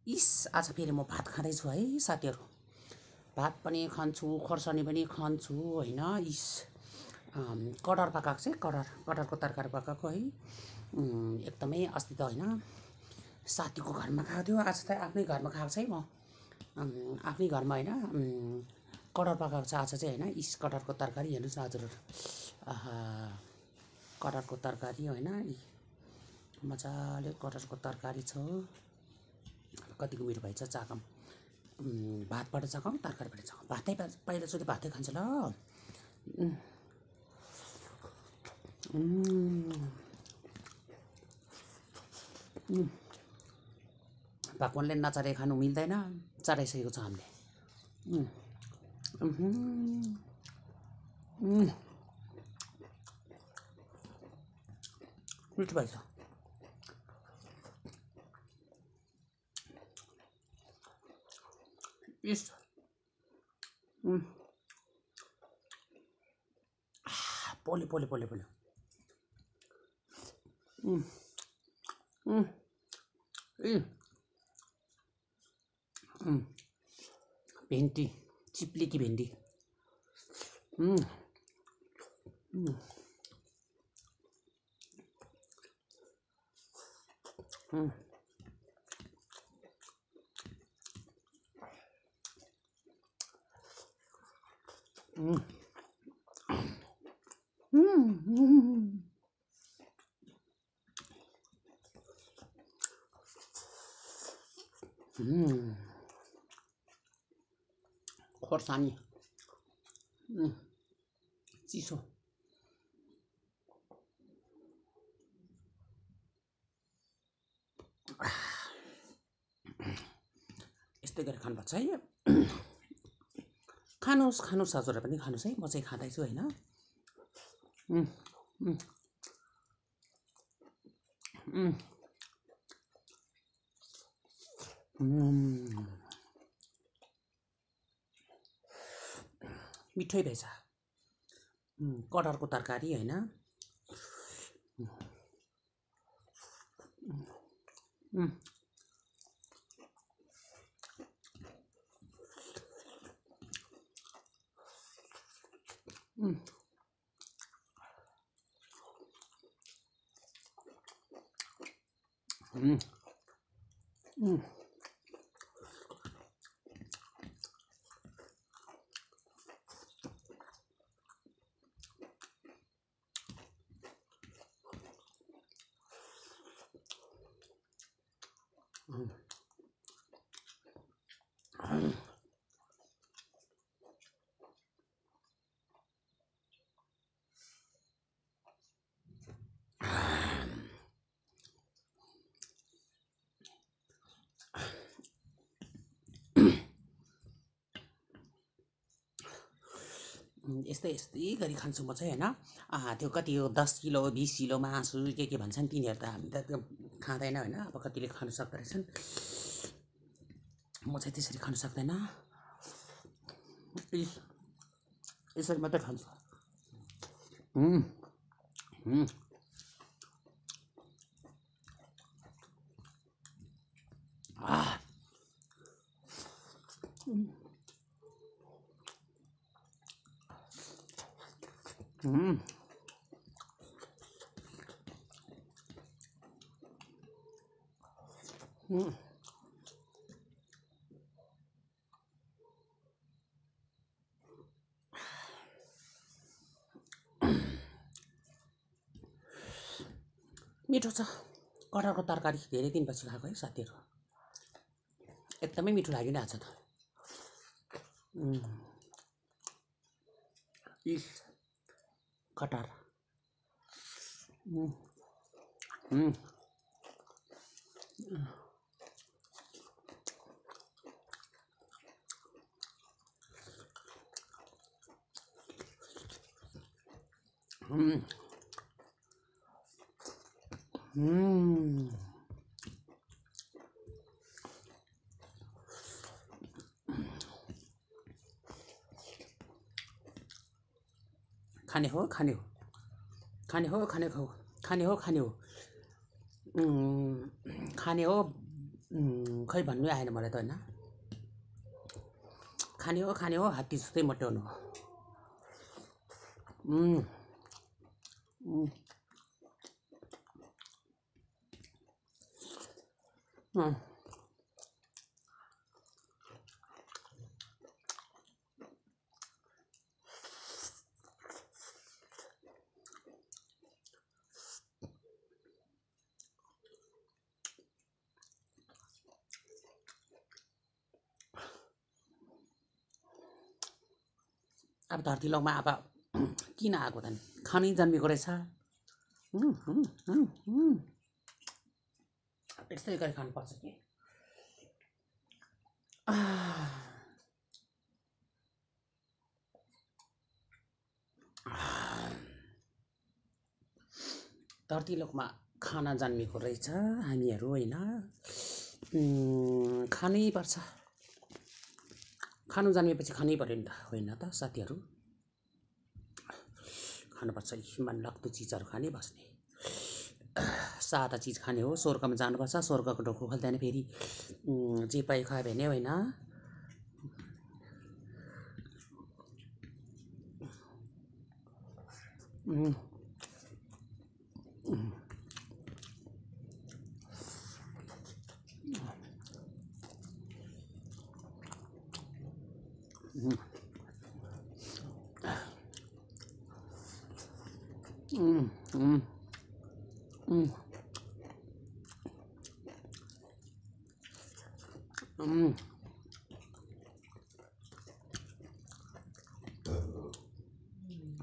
इस आज फेरि म भात खाँदैछु है साथीहरू। भात पनि खान्छु, खोर्सानी पनि खान्छु होइन। इस कटहर पकाएको चाहिँ कटहरको तरकारी पकाएको है। एकदमै अस्ति त होइन साथीको घरमा खाएको थियो, आज त आफ्नै घरमा खाएको छ है। म आफ्नै घरमा होइन कटहर पकाएको छ आज चाहिँ होइन। इस कटहरको तरकारी हेर्नुहोस् न हजुरहरू। कटहरको तरकारी होइन, मजाले कटहरको तरकारी छ। कतिको मिठो भएछ चाकम। भातबाट चाकम, तरकारीबाट चाकम। भातै पहिलोचोटि भातै खान्छ ल। भगवानले नचराई खानु मिल्दैन, चराइसकेको छ हामीले। मिठो भएछ। इस पोले पोले पोले पोले। भेन्डी, चिप्लेकी भेन्डी। खोर्सानी चिसो। यस्तै गरेर खानुपर्छ है। खानुहोस् खानुहोस् हजुरहरू पनि खानुहोस् है। म चाहिँ खाँदैछु होइन। मिठै भएछ कटहरको तरकारी होइन। यस्तै गरी खान्छु म चाहिँ होइन। त्यो कति हो 10 किलो 20 किलो मासु के भन्छन् तिनीहरू त हामी त त्यो खाँदैन होइन। अब कतिले खानु सक्दो रहेछन्, म चाहिँ त्यसरी खानु सक्दैन। यसरी मात्रै खान्छु। मिठो छ कटहरको तरकारी। धेरै दिनपछि खाएको है साथीहरू। एकदमै मिठो लाग्यो नि आज त। कटहर खाने हो खाने हो खाने हो खाने हो खाने हो खाने हो खाने हो खै भन्नु आएन मलाई त होइन। खाने हो हात्ती जस्तै मट्याउनु हो। अब धरती लोकमा अब किन आएको त नि, खानै जन्मेको रहेछ। यस्तै गरी खानुपर्छ कि। धरती लोकमा खाना जन्मेको रहेछ हामीहरू होइन। खानै पर्छ, खानु जन्मेपछि खानै पर्यो नि त होइन त साथीहरू। खानुपर्छ, मन लाग्दो चिजहरू खानै बस्ने। सादा चिज खाने हो, स्वर्गमा जानुपर्छ, स्वर्गको ढोको खोल्दैन फेरि जे पाइ खायो भने होइन।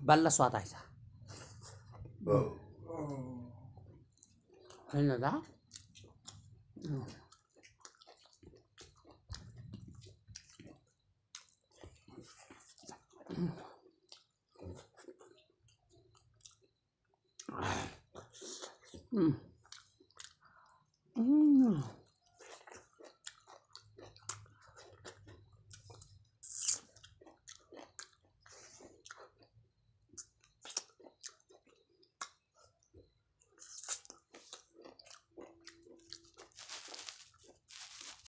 बल्ल स्वाद आएछ होइन त।